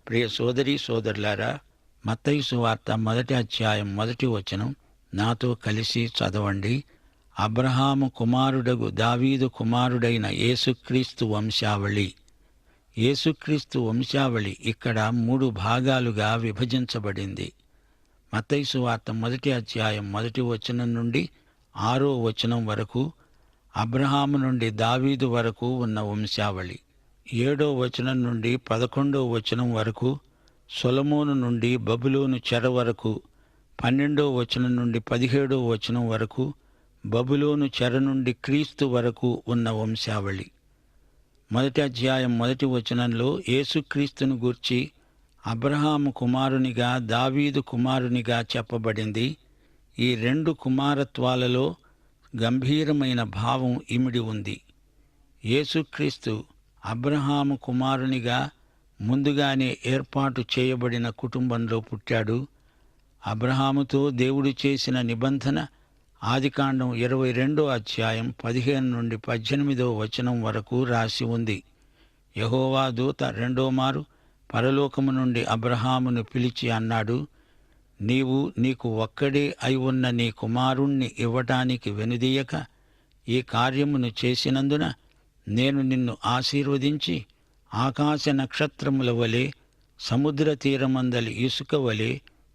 ప్రియ సోదరీ సోదరులారా, మత్తయి సువార్త 1 అధ్యాయం 1 వచనం నాతో కలిసి చదవండి. అబ్రహాము కుమారుడగు దావీదు కుమారుడైన యేసుక్రీస్తు వంశావళి. యేసుక్రీస్తు వంశావళి ఇక్కడ 3 భాగాలుగా విభజించబడింది. మత్తయి సువార్త 1 అధ్యాయం 1 వచనం నుండి 6 వచనం వరకు అబ్రహాము నుండి దావీదు వరకు ఉన్న వంశావళి. 7 వచనం నుండి 11 వచనం వరకు సొలొమోను నుండి బబులోను చెర వరకు, 12 వచనం నుండి 17 వచనం వరకు బబులోను చెర నుండి క్రీస్తు వరకు ఉన్న వంశావళి. 1 అధ్యాయం 1 వచనంలో యేసుక్రీస్తును గూర్చి అబ్రహాము కుమారునిగా దావీదు కుమారునిగా చెప్పబడింది. ఈ 2 కుమారత్వాలలో గంభీరమైన భావం ఇమిడి ఉంది. యేసుక్రీస్తు అబ్రహాము కుమారునిగా ముందుగానే ఏర్పాటు చేయబడిన కుటుంబంలో పుట్టాడు. అబ్రహాముతో దేవుడు చేసిన నిబంధన ఆదికాండం 22 అధ్యాయం 15 నుండి 18 వచనం వరకు రాసి ఉంది. యెహోవా దూత రెండోమారు పరలోకము నుండి అబ్రహామును పిలిచి అన్నాడు, నీకు ఒక్కడే అయి ఉన్న నీ కుమారుణ్ణి ఇవ్వటానికి వెనుదీయక ఈ కార్యమును చేసినందున నేను నిన్ను ఆశీర్వదించి ఆకాశ నక్షత్రముల వలె సముద్ర తీరమందలి ఇసుక వలె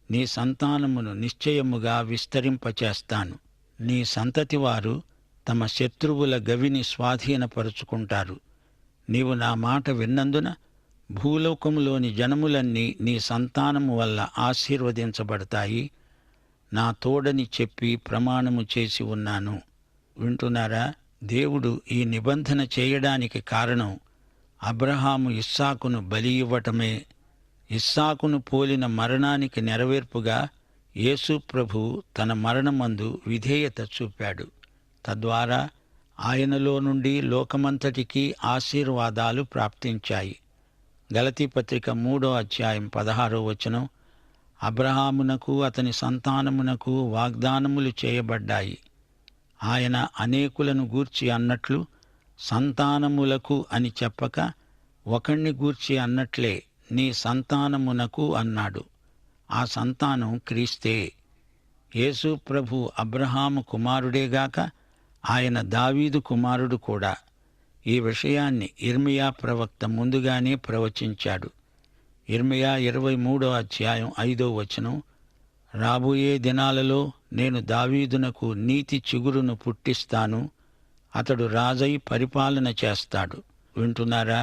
నీ సంతానమును నిశ్చయముగా విస్తరింపచేస్తాను. నీ సంతతివారు తమ శత్రువుల గవిని స్వాధీనపరుచుకుంటారు. నీవు నా మాట విన్నందున భూలోకములోని జనములన్నీ నీ సంతానము వల్ల ఆశీర్వదించబడతాయి. నా తోడని చెప్పి ప్రమాణము చేసి ఉన్నాను. వింటున్నారా? దేవుడు ఈ నిబంధన చేయడానికి కారణం అబ్రహాము ఇస్సాకును బలి ఇవ్వటమే. ఇస్సాకును పోలిన మరణానికి నెరవేర్పుగా యేసు ప్రభు తన మరణమందు విధేయత చూపాడు. తద్వారా ఆయనలో నుండి లోకమంతటికీ ఆశీర్వాదాలు ప్రాప్తించాయి. గలతీ పత్రిక 3 అధ్యాయం 16 వచనం, అబ్రహామునకు అతని సంతానమునకు వాగ్దానములు చేయబడ్డాయి. ఆయన అనేకులను గూర్చి అన్నట్లు సంతానములకు అని చెప్పక ఒకణ్ణి గూర్చి అన్నట్లే నీ సంతానమునకు అన్నాడు. ఆ సంతానం క్రీస్తే. యేసు ప్రభు అబ్రహాము కుమారుడేగాక ఆయన దావీదు కుమారుడు కూడా. ఈ విషయాన్ని ఇర్మియా ప్రవక్త ముందుగానే ప్రవచించాడు. ఇర్మియా 23 అధ్యాయం 5 వచనం, రాబోయే దినాలలో నేను దావీదునకు నీతి చిగురును పుట్టిస్తాను, అతడు రాజై పరిపాలన చేస్తాడు. వింటున్నారా?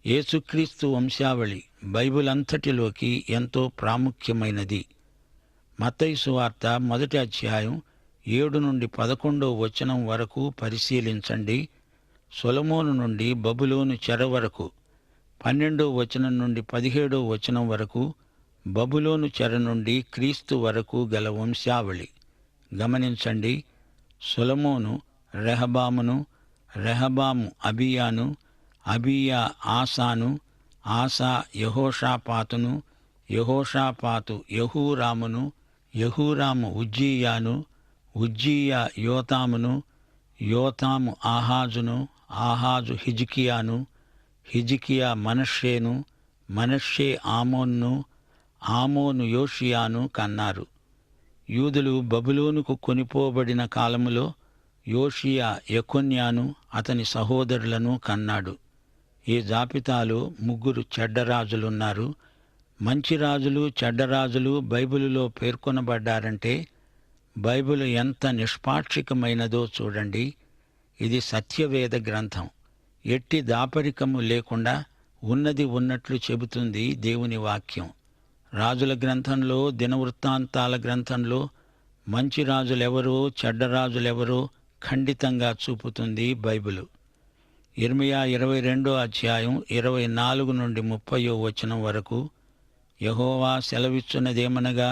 యేసుక్రీస్తు వంశావళి బైబిల్ అంతటిలోకి ఎంతో ప్రాముఖ్యమైనది. మత్తయి సువార్త 1 అధ్యాయం 7 నుండి 11 వచనం వరకు పరిశీలించండి. సొలొమోను నుండి బబులోను చెర వరకు, 12 వచనం నుండి 17 వచనం వరకు బబులోను చెర నుండి క్రీస్తు వరకు గల వంశావళి గమనించండి. సొలొమోను రెహబామును, రెహబాము అబీయాను, అబీయా ఆసాను, ఆసా యెహోషాపాతును, యెహోషాపాతు యెహూరామును, యెహూరాము ఉజ్జీయాను, ఉజ్జీయా యోతామును, యోతాము ఆహాజును, ఆహాజు హిజ్కియాను, హిజ్కియా మనష్షేను, మనష్షే ఆమోన్ను, ఆమోను యోషియాను కన్నారు. యూదులు బబులోనుకు కొనిపోబడిన కాలములో యోషియా యెకొన్యాను అతని సహోదరులను కన్నాడు. ఈ జాబితాలో 3 చెడ్డరాజులున్నారు. మంచి రాజులు, చెడ్డరాజులు బైబిలులో పేర్కొనబడ్డారంటే బైబిలు ఎంత నిష్పాక్షికమైనదో చూడండి. ఇది సత్యవేద గ్రంథం. ఎట్టి దాపరికము లేకుండా ఉన్నది ఉన్నట్లు చెబుతుంది దేవుని వాక్యం. రాజుల గ్రంథంలో, దినవృత్తాంతాల గ్రంథంలో మంచి రాజులెవరో, చెడ్డరాజులెవరో ఖండితంగా చూపుతుంది బైబిలు. ఇర్మియా 22 అధ్యాయం 24 నుండి 30 వచనం వరకు యెహోవా సెలవిచ్చున్నదేమనగా,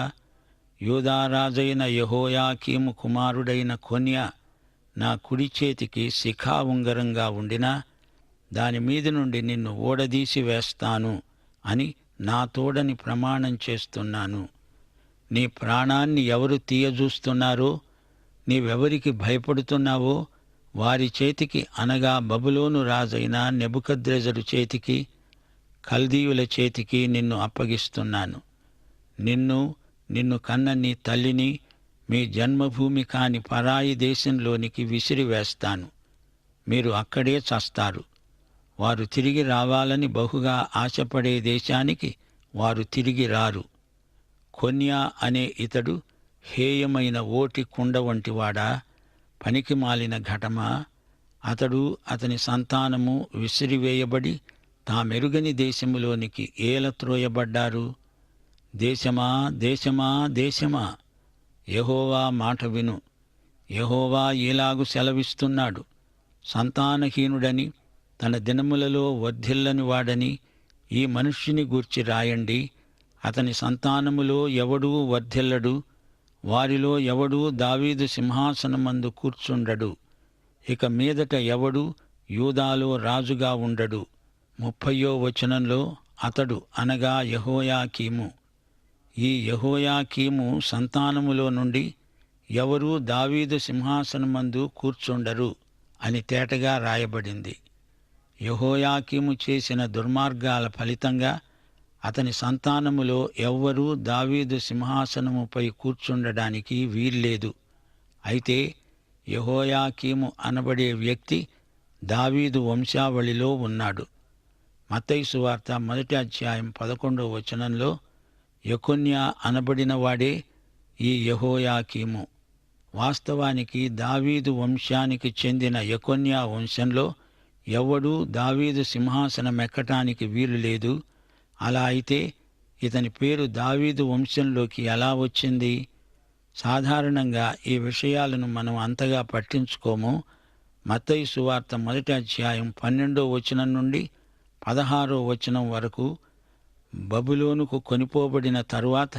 యూదారాజైన యెహోయాకీము కుమారుడైన కొన్యా నా కుడి చేతికి శిఖా ఉంగరంగా ఉండినా దాని మీద నుండి నిన్ను ఊడదీసి వేస్తాను అని నా తోడని ప్రమాణం చేస్తున్నాను. నీ ప్రాణాన్ని ఎవరు తీయజూస్తున్నారో, నీవెవరికి భయపడుతున్నావో వారి చేతికి, అనగా బబులోను రాజైన నెబుకద్రెజరు చేతికి, కల్దీయుల చేతికి నిన్ను అప్పగిస్తున్నాను. నిన్ను కన్న నీ తల్లిని మీ జన్మభూమి కాని పరాయి దేశంలోనికి విసిరివేస్తాను. మీరు అక్కడే చస్తారు. వారు తిరిగి రావాలని బహుగా ఆశపడే దేశానికి వారు తిరిగి రారు. కొన్యా అనే ఇతడు హేయమైన ఓటి కుండ వంటివాడా, పనికిమాలిన ఘటమా? అతడు అతని సంతానము విసిరివేయబడి తామెరుగని దేశములోనికి ఏలత్రోయబడ్డారు. దేశమా, దేశమా, దేశమా, యెహోవా మాట విను. యెహోవా ఈలాగు సెలవిస్తున్నాడు. సంతానహీనుడని, తన దినములలో వర్ధిల్లని వాడని ఈ మనుష్యుని గూర్చి రాయండి. అతని సంతానములో ఎవడూ వర్ధిల్లడు, వారిలో ఎవడూ దావీదు సింహాసనమందు కూర్చుండడు. ఇక మీదట ఎవడూ యూదాలో రాజుగా ఉండడు. 30వ వచనంలో అతడు అనగా యెహోయాకీము. ఈ యెహోయాకీము సంతానములో నుండి ఎవరూ దావీదు సింహాసనమందు కూర్చుండరు అని తేటగా రాయబడింది. యెహోయాకీము చేసిన దుర్మార్గాల ఫలితంగా అతని సంతానములో ఎవ్వరూ దావీదు సింహాసనముపై కూర్చుండడానికి వీల్లేదు. అయితే యెహోయాకీము అనబడే వ్యక్తి దావీదు వంశావళిలో ఉన్నాడు. మత్తయి సువార్త 1వ అధ్యాయం 11వ వచనంలో యెకొన్యా అనబడినవాడే ఈ యెహోయాకీము. వాస్తవానికి దావీదు వంశానికి చెందిన యెకొన్యా వంశంలో ఎవ్వడూ దావీదు సింహాసనమెక్కటానికి వీలు లేదు. అలా అయితే ఇతని పేరు దావీదు వంశంలోకి ఎలా వచ్చింది? సాధారణంగా ఈ విషయాలను మనం అంతగా పట్టించుకోము. మత్తయి సువార్త 1వ అధ్యాయం 12వ వచనం నుండి 16వ వచనం వరకు బబులోనుకు కొనిపోబడిన తరువాత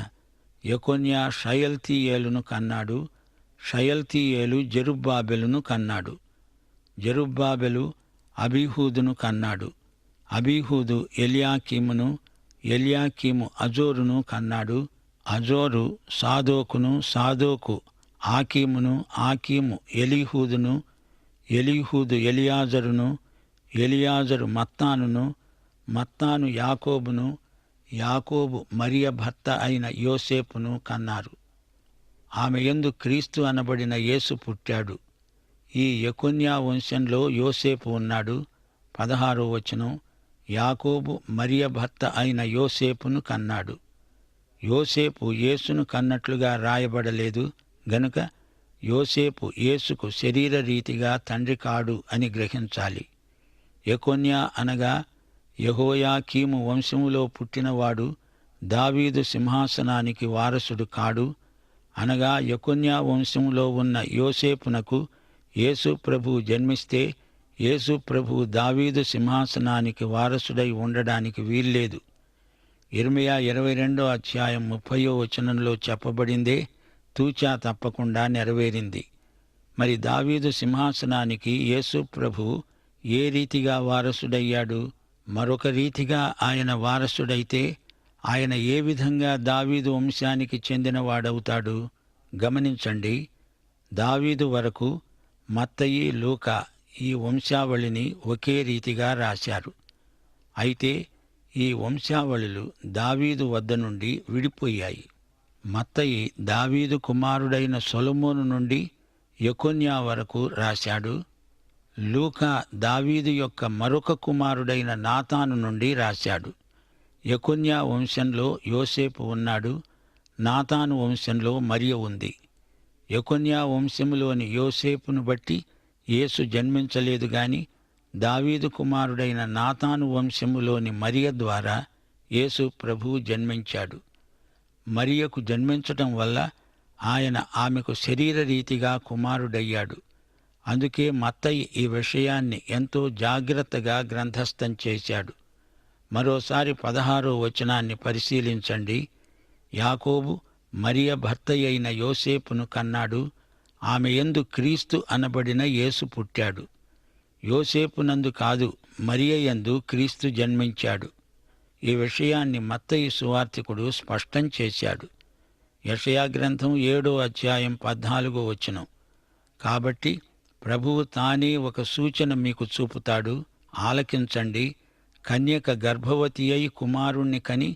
యెకొన్యా షయల్తీయేలును కన్నాడు. షయల్తీయేలు జెరుబ్బాబెలును కన్నాడు. జెరుబ్బాబెలు అబీహూదును కన్నాడు. అబీహూదు ఎల్యాకీమును, ఎల్యాకీము అజోరును కన్నాడు. అజోరు సాదోకును, సాదోకు ఆకీమును, ఆకీము ఎలీహూదును, ఎలీహూదు ఎలియాజరును, ఎలియాజరు మత్తానును, మత్తాను యాకోబును, యాకోబు మరియ భర్త అయిన యోసేపును కన్నారు. ఆమె యందు క్రీస్తు అనబడిన యేసు పుట్టాడు. ఈ యెకొన్యా వంశంలో యోసేపు ఉన్నాడు. 16వ వచనం, యాకోబు మరియ భర్త అయిన యోసేపును కన్నాడు. యోసేపు యేసును కన్నట్లుగా రాయబడలేదు గనుక యోసేపు యేసుకు శరీరరీతిగా తండ్రి కాడు అని గ్రహించాలి. యెకొన్యా అనగా యెహోయాకీము వంశములో పుట్టినవాడు దావీదు సింహాసనానికి వారసుడు కాడు. అనగా యెకొన్యా వంశంలో ఉన్న యోసేపునకు యేసు ప్రభువు జన్మిస్తే యేసు ప్రభువు దావీదు సింహాసనానికి వారసుడై ఉండడానికి వీల్లేదు. యిర్మీయా 22వ అధ్యాయం 30వ వచనంలో చెప్పబడిందే తూచా తప్పకుండా నెరవేరింది. మరి దావీదు సింహాసనానికి యేసు ప్రభువు ఏ రీతిగా వారసుడయ్యాడు? మరొక రీతిగా ఆయన వారసుడైతే ఆయన ఏ విధంగా దావీదు వంశానికి చెందినవాడవుతాడు? గమనించండి. దావీదు వరకు మత్తయి, లూకా ఈ వంశావళిని ఒకే రీతిగా రాశారు. అయితే ఈ వంశావళులు దావీదు వద్ద నుండి విడిపోయాయి. మత్తయి దావీదు కుమారుడైన సొలొమోను నుండి యెకొన్యా వరకు రాశాడు. లూకా దావీదు యొక్క మరొక కుమారుడైన నాతాను నుండి రాశాడు. యెకొన్యా వంశంలో యోసేపు ఉన్నాడు. నాతాను వంశంలో మరియ ఉంది. యెకొన్యా వంశములోని యోసేపును బట్టి యేసు జన్మించలేదు గాని దావీదు కుమారుడైన నాతాను వంశములోని మరియ ద్వారా యేసు ప్రభువు జన్మించాడు. మరియకు జన్మించటం వల్ల ఆయన ఆమెకు శరీరరీతిగా కుమారుడయ్యాడు. అందుకే మత్తయి ఈ విషయాన్ని ఎంతో జాగ్రత్తగా గ్రంథస్థం చేశాడు. మరోసారి 16వ వచనాన్ని పరిశీలించండి. యాకోబు మరియ భర్త అయిన యోసేపును కన్నాడు. ఆమె యందు క్రీస్తు అనబడిన యేసు పుట్టాడు. యోసేపునందు కాదు, మరియ యందు క్రీస్తు జన్మించాడు. ఈ విషయాన్ని మత్తయి సువార్తికుడు స్పష్టం చేశాడు. యెషయా గ్రంథం 7వ అధ్యాయం 14వ వచనం, కాబట్టి ప్రభువు తానే ఒక సూచన మీకు చూపుతాడు, ఆలకించండి. కన్యక గర్భవతి అయి కుమారుణ్ణి కని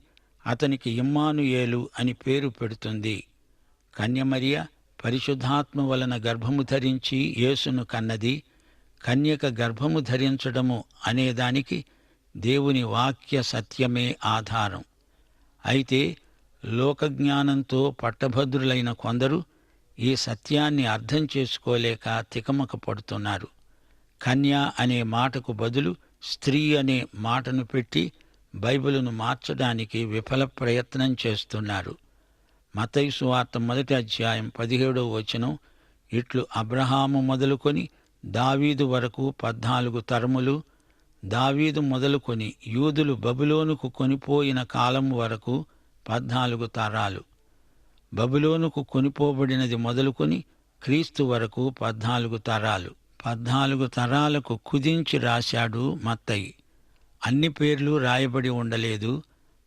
అతనికి ఇమ్మానుయేలు అని పేరు పెడుతుంది. కన్యమరియ పరిశుద్ధాత్మ వలన గర్భము ధరించి యేసును కన్నది. కన్యక గర్భము ధరించడము అనేదానికి దేవుని వాక్య సత్యమే ఆధారం. అయితే లోకజ్ఞానంతో పట్టభద్రులైన కొందరు ఈ సత్యాన్ని అర్థం చేసుకోలేక తికమక పడుతున్నారు. కన్య అనే మాటకు బదులు స్త్రీ అనే మాటను పెట్టి బైబిలును మార్చడానికి విఫల ప్రయత్నం చేస్తున్నారు. మత్తయి సువార్త 1:17 ఇట్లు అబ్రహాము మొదలుకొని దావీదు వరకు 14 తరములు, దావీదు మొదలుకొని యూదులు బబులోనుకు కొనిపోయిన కాలం వరకు 14 తరాలు, బబులోనుకు కొనిపోబడినది మొదలుకొని క్రీస్తు వరకు 14 తరాలు. 14 తరాలకు కుదించి రాశాడు మత్తయి. అన్ని పేర్లు రాయబడి ఉండలేదు.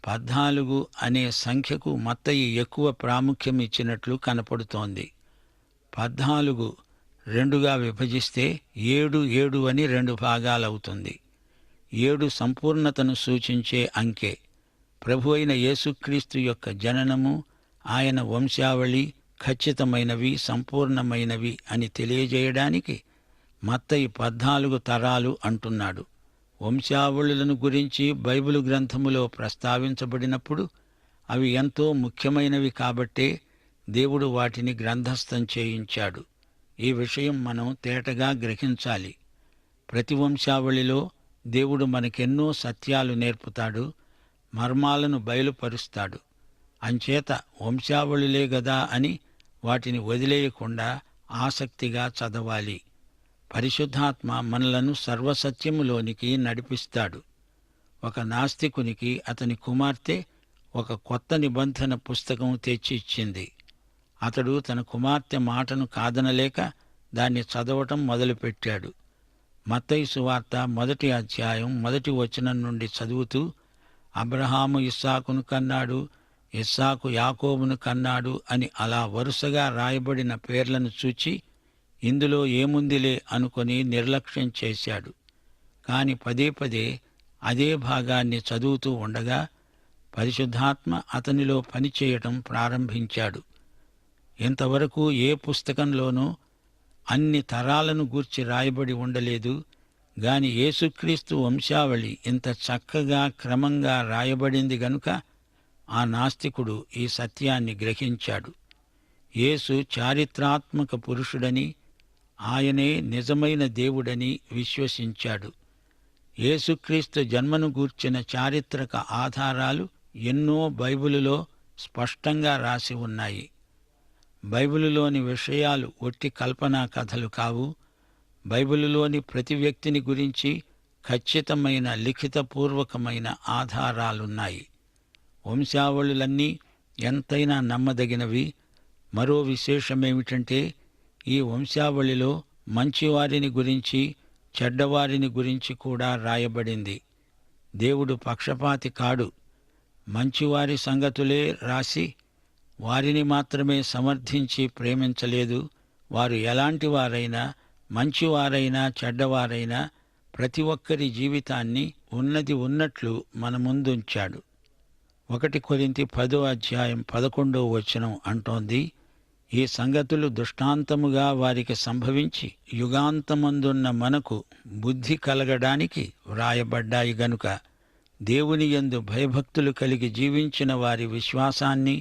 14 అనే సంఖ్యకు మత్తయి ఎక్కువ ప్రాముఖ్యం ఇచ్చినట్లు కనపడుతోంది. 14 2గా విభజిస్తే 7 అని 2 భాగాలవుతుంది. 7 సంపూర్ణతను సూచించే అంకె. ప్రభు అయిన యేసుక్రీస్తు యొక్క జననము, ఆయన వంశావళి ఖచ్చితమైనవి, సంపూర్ణమైనవి అని తెలియజేయడానికి మత్తయి 14 తరాలు అంటున్నాడు. వంశావళులను గురించి బైబిలు గ్రంథములో ప్రస్తావించబడినప్పుడు అవి ఎంతో ముఖ్యమైనవి కాబట్టే దేవుడు వాటిని గ్రంథస్థం చేయించాడు. ఈ విషయం మనం తేటగా గ్రహించాలి. ప్రతి వంశావళిలో దేవుడు మనకెన్నో సత్యాలు నేర్పుతాడు, మర్మాలను బయలుపరుస్తాడు. అంచేత వంశావళులే గదా అని వాటిని వదిలేయకుండా ఆసక్తిగా చదవాలి. పరిశుద్ధాత్మ మనలను సర్వసత్యములోనికి నడిపిస్తాడు. ఒక నాస్తికునికి అతని కుమార్తె ఒక కొత్త నిబంధన పుస్తకం తెచ్చి ఇచ్చింది. అతడు తన కుమార్తె మాటను కాదనలేక దాన్ని చదవటం మొదలుపెట్టాడు. మత్తయి సువార్త 1:1 నుండి చదువుతూ, అబ్రహాము ఇస్సాకును కన్నాడు, ఇస్సాకు యాకోబును కన్నాడు అని అలా వరుసగా రాయబడిన పేర్లను చూచి ఇందులో ఏముందిలే అనుకొని నిర్లక్ష్యం చేశాడు. కాని పదే అదే భాగాన్ని చదువుతూ ఉండగా పరిశుద్ధాత్మ అతనిలో పనిచేయటం ప్రారంభించాడు. ఇంతవరకు ఏ పుస్తకంలోనూ అన్ని తరాలను గూర్చి రాయబడి ఉండలేదు. గాని యేసుక్రీస్తు వంశావళి ఇంత చక్కగా క్రమంగా రాయబడింది గనుక ఆ నాస్తికుడు ఈ సత్యాన్ని గ్రహించాడు. యేసు చారిత్రాత్మక పురుషుడని, ఆయనే నిజమైన దేవుడని విశ్వసించాడు. యేసుక్రీస్తు జన్మను గూర్చిన చారిత్రక ఆధారాలు ఎన్నో బైబిలులో స్పష్టంగా రాసి ఉన్నాయి. బైబిలులోని విషయాలు ఒట్టి కల్పనా కథలు కావు. బైబిలులోని ప్రతి వ్యక్తిని గురించి ఖచ్చితమైన లిఖితపూర్వకమైన ఆధారాలున్నాయి. వంశావళులన్నీ ఎంతైనా నమ్మదగినవి. మరో విశేషమేమిటంటే ఈ వంశావళిలో మంచివారిని గురించి, చెడ్డవారిని గురించి కూడా రాయబడింది. దేవుడు పక్షపాతి కాడు. మంచివారి సంగతులే రాసి వారిని మాత్రమే సమర్థించి ప్రేమించలేదు. వారు ఎలాంటి వారైనా, మంచివారైనా చెడ్డవారైనా ప్రతి ఒక్కరి జీవితాన్ని ఉన్నది ఉన్నట్లు మన ముందుంచాడు. 1 కొరింథీ 10:11 అంటోంది, ఈ సంగతులు దృష్టాంతముగా వారికి సంభవించి యుగాంతమందున్న మనకు బుద్ధి కలగడానికి వ్రాయబడ్డాయి గనుక దేవుని యందు భయభక్తులు కలిగి జీవించిన వారి విశ్వాసాన్ని,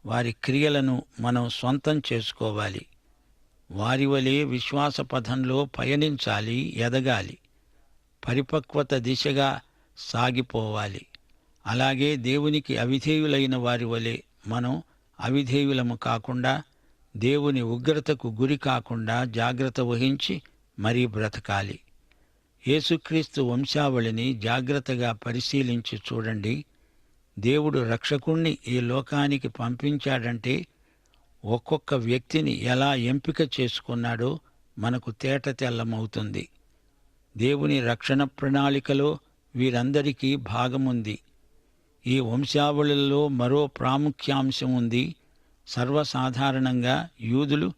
వారి క్రియలను మనం సొంతం చేసుకోవాలి. వారి వలె విశ్వాస పథంలో పయనించాలి, ఎదగాలి, పరిపక్వత దిశగా సాగిపోవాలి. అలాగే దేవునికి అవిధేయులైన వారి వలె మనం అవిధేయులము కాకుండా, దేవుని ఉగ్రతకు గురి కాకుండా జాగ్రత్త వహించి మరీ బ్రతకాలి. యేసుక్రీస్తు వంశావళిని జాగ్రత్తగా పరిశీలించి చూడండి. దేవుడు రక్షకుణ్ణి ఈ లోకానికి పంపించాడంటే ఒక్కొక్క వ్యక్తిని ఎలా ఎంపిక చేసుకున్నాడో మనకు తేటతెల్లమవుతుంది. దేవుని రక్షణ ప్రణాళికలో వీరందరికీ భాగముంది. ఈ వంశావళులలో మరో ప్రాముఖ్యాంశం ఉంది. సర్వసాధారణంగా యూదులు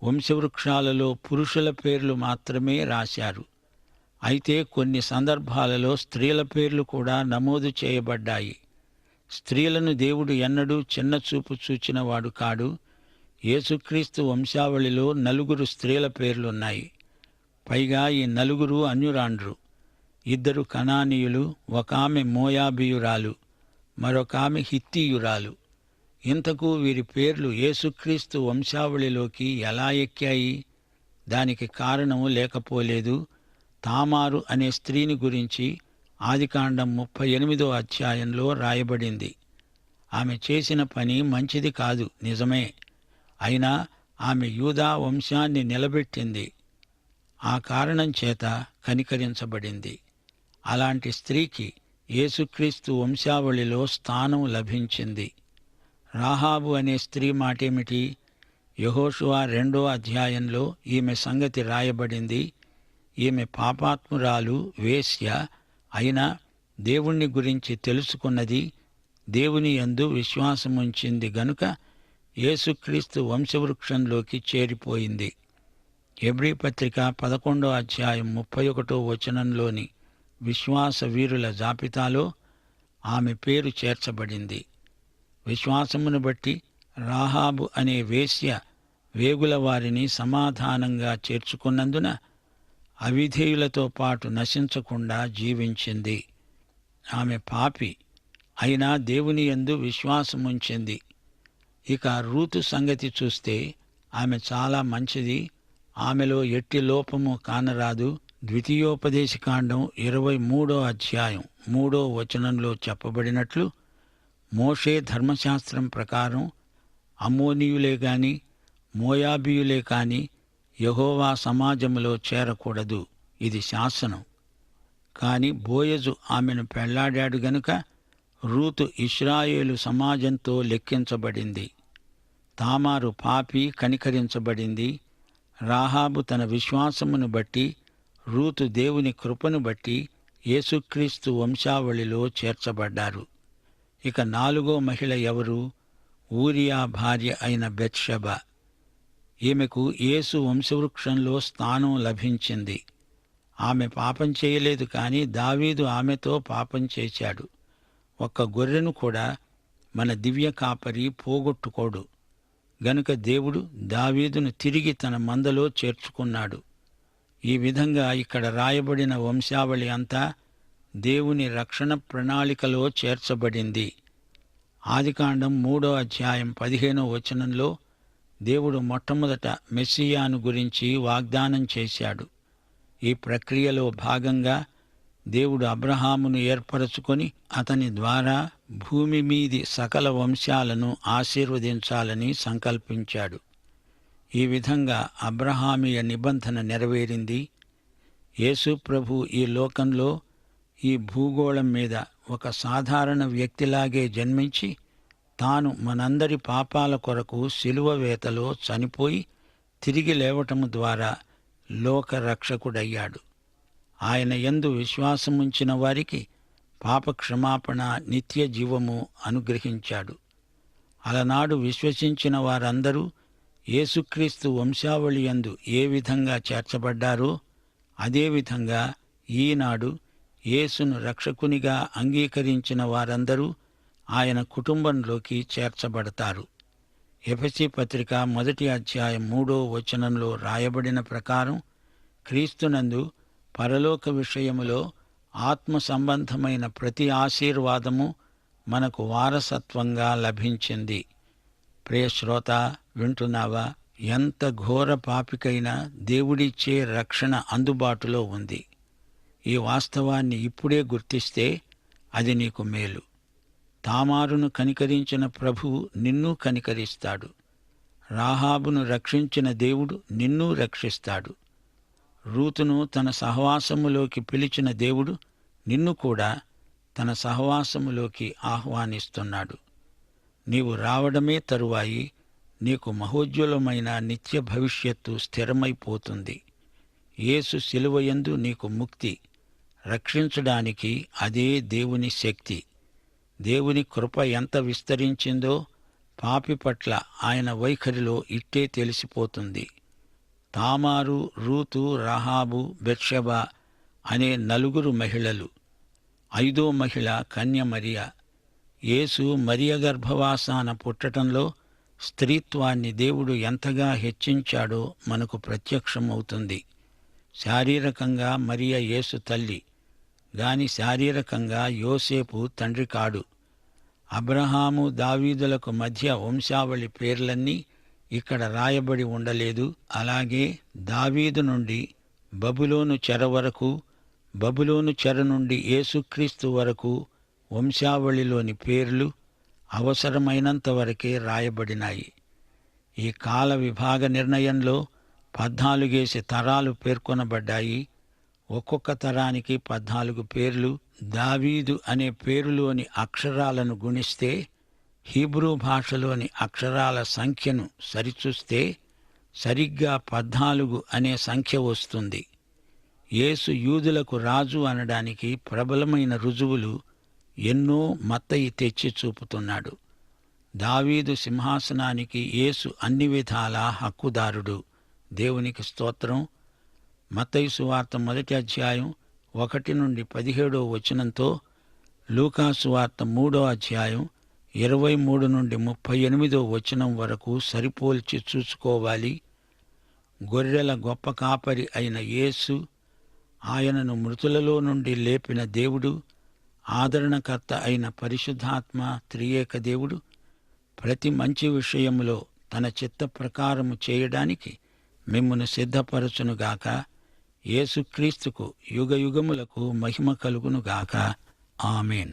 వంశవృక్షాలలో పురుషుల పేర్లు మాత్రమే రాశారు. అయితే కొన్ని సందర్భాలలో స్త్రీల పేర్లు కూడా నమోదు చేయబడ్డాయి. స్త్రీలను దేవుడు ఎన్నడూ చిన్నచూపు చూచినవాడు కాడు. యేసుక్రీస్తు వంశావళిలో 4 స్త్రీల పేర్లున్నాయి. పైగా ఈ 4 అన్యురాండ్రు. 2 కనానీయులు, ఒకామె మోయాబీయురాలు, మరొకామె హిత్తీయురాలు. ఇంతకు వీరి పేర్లు యేసుక్రీస్తు వంశావళిలోకి ఎలా ఎక్కాయి? దానికి కారణం లేకపోలేదు. తామారు అనే స్త్రీని గురించి ఆదికాండం 38వ అధ్యాయంలో రాయబడింది. ఆమె చేసిన పని మంచిది కాదు, నిజమే. అయినా ఆమె యూదా వంశాన్ని నిలబెట్టింది. ఆ కారణం చేత కనికరించబడింది. అలాంటి స్త్రీకి యేసుక్రీస్తు వంశావళిలో స్థానం లభించింది. రాహాబు అనే స్త్రీ మాటేమిటి? యెహోషువ 2వ అధ్యాయంలో ఈమె సంగతి రాయబడింది. ఈమె పాపాత్మురాలు, వేశ్య. అయినా దేవుణ్ణి గురించి తెలుసుకున్నది, దేవుని యందు విశ్వాసముంచింది గనుక యేసుక్రీస్తు వంశవృక్షంలోకి చేరిపోయింది. హెబ్రీ పత్రిక 11వ అధ్యాయం 31వ వచనంలోని విశ్వాస వీరుల జాబితాలో ఆమె పేరు చేర్చబడింది. విశ్వాసమును బట్టి రాహాబు అనే వేశ్య వేగుల వారిని సమాధానంగా చేర్చుకున్నందున అవిధేయులతో పాటు నశించకుండా జీవించింది. ఆమె పాపి, అయినా దేవుని యందు విశ్వాసముంచింది. ఇక రూతు సంగతి చూస్తే ఆమె చాలా మంచిది. ఆమెలో ఎట్టి లోపము కానరాదు. ద్వితీయోపదేశకాండం 23వ అధ్యాయం 3వ వచనంలో చెప్పబడినట్లు మోషే ధర్మశాస్త్రం ప్రకారం అమ్మోనీయులే గాని మోయాబీయులే కాని యెహోవా సమాజములో చేరకూడదు. ఇది శాసనం. కాని బోయజు ఆమెను పెళ్లాడాడు గనుక రూతు ఇశ్రాయేలు సమాజంతో లెక్కించబడింది. తామారు పాపి, కనికరించబడింది. రాహాబు తన విశ్వాసమును బట్టి, రూతు దేవుని కృపను బట్టి యేసుక్రీస్తు వంశావళిలో చేర్చబడ్డారు. ఇక 4వ మహిళ ఎవరు? ఊరియా భార్య అయిన బెత్షెబ. ఈమెకు యేసు వంశవృక్షంలో స్థానం లభించింది. ఆమె పాపం చేయలేదు, కాని దావీదు ఆమెతో పాపం చేశాడు. ఒక్క గొర్రెను కూడా మన దివ్య కాపరి పోగొట్టుకోడు గనుక దేవుడు దావీదును తిరిగి తన మందలో చేర్చుకున్నాడు. ఈ విధంగా ఇక్కడ రాయబడిన వంశావళి అంతా దేవుని రక్షణ ప్రణాళికలో చేర్చబడింది. ఆదికాండం 3వ అధ్యాయం 15వ వచనంలో దేవుడు మొట్టమొదట మెస్సియాను గురించి వాగ్దానం చేశాడు. ఈ ప్రక్రియలో భాగంగా దేవుడు అబ్రహామును ఏర్పరచుకొని అతని ద్వారా భూమి మీది సకల వంశాలను ఆశీర్వదించాలని సంకల్పించాడు. ఈ విధంగా అబ్రహామీయ నిబంధన నెరవేరింది. యేసు ప్రభు ఈ లోకంలో, ఈ భూగోళం మీద ఒక సాధారణ వ్యక్తిలాగే జన్మించి తాను మనందరి పాపాల కొరకు శిలువ వేతలో చనిపోయి తిరిగి లేవటము ద్వారా లోక రక్షకుడయ్యాడు. ఆయన యందు విశ్వాసముంచిన వారికి పాపక్షమాపణ, నిత్య జీవము అనుగ్రహించాడు. అలనాడు విశ్వసించిన వారందరూ యేసుక్రీస్తు వంశావళి యందు ఏ విధంగా చేర్చబడ్డారో అదేవిధంగా ఈనాడు యేసును రక్షకునిగా అంగీకరించిన వారందరూ ఆయన కుటుంబంలోకి చేర్చబడతారు. ఎఫెసీ పత్రిక 1వ అధ్యాయం 3వ వచనంలో రాయబడిన ప్రకారం క్రీస్తునందు పరలోక విషయములో ఆత్మ సంబంధమైన ప్రతి ఆశీర్వాదము మనకు వారసత్వంగా లభించింది. ప్రియ శ్రోత, వింటున్నావా? ఎంత ఘోర పాపికైనా దేవుడిచ్చే రక్షణ అందుబాటులో ఉంది. ఈ వాస్తవాన్ని ఇప్పుడే గుర్తిస్తే అది నీకు మేలు. తామారును కనికరించిన ప్రభువు నిన్ను కనికరిస్తాడు. రాహాబును రక్షించిన దేవుడు నిన్ను రక్షిస్తాడు. రూతును తన సహవాసములోకి పిలిచిన దేవుడు నిన్ను కూడా తన సహవాసములోకి ఆహ్వానిస్తున్నాడు. నీవు రావడమే తరువాయి నీకు మహోజ్వలమైన నిత్య భవిష్యత్తు స్థిరమైపోతుంది. యేసు శిలువయందు నీకు ముక్తి. రక్షించడానికి అదే దేవుని శక్తి. దేవుని కృప ఎంత విస్తరించిందో పాపి పట్ల ఆయన వైఖరిలో ఇట్టే తెలిసిపోతుంది. తామారు, రూతు, రాహాబు, బెత్షెబ అనే నలుగురు మహిళలు. 5వ మహిళ కన్య మరియ. యేసు మరియ గర్భవాసాన పుట్టటంలో స్త్రీత్వాన్ని దేవుడు ఎంతగా హెచ్చించాడో మనకు ప్రత్యక్షమవుతుంది. శారీరకంగా మరియ యేసు తల్లి, గాని శారీరకంగా యోసేపు తండ్రి కాడు. అబ్రహాము దావీదులకు మధ్య వంశావళి పేర్లన్నీ ఇక్కడ రాయబడి ఉండలేదు. అలాగే దావీదు నుండి బబులోను చెర వరకు, బబులోను చెర నుండి యేసుక్రీస్తు వరకు వంశావళిలోని పేర్లు అవసరమైనంత వరకే రాయబడినాయి. ఈ కాల విభాగ నిర్ణయంలో 14 తరాలు పేర్కొనబడ్డాయి. ఒక్కొక్క తరానికి 14 పేర్లు. దావీదు అనే పేరులోని అక్షరాలను గుణిస్తే, హీబ్రూ భాషలోని అక్షరాల సంఖ్యను సరిచూస్తే సరిగ్గా 14 అనే సంఖ్య వస్తుంది. యేసు యూదులకు రాజు అనడానికి ప్రబలమైన రుజువులు ఎన్నో మత్తయి తెచ్చి చూపుతున్నాడు. దావీదు సింహాసనానికి యేసు అన్ని విధాలా హక్కుదారుడు. దేవునికి స్తోత్రం. మత్తయి సువార్త 1వ అధ్యాయం 1 నుండి 17వ వచనంతో లూకా సువార్త 3వ అధ్యాయం 23 నుండి 38వ వచనం వరకు సరిపోల్చి చూసుకోవాలి. గొర్రెల గొప్ప కాపరి అయిన యేసు, ఆయనను మృతులలో నుండి లేపిన దేవుడు, ఆదరణకర్త అయిన పరిశుద్ధాత్మ త్రియేక దేవుడు ప్రతి మంచి విషయములో తన చిత్త ప్రకారము చేయడానికి మిమ్మును సిద్ధపరచునుగాక. యేసుక్రీస్తుకు యుగయుగములకు మహిమ కలుగునుగాక. ఆమేన్.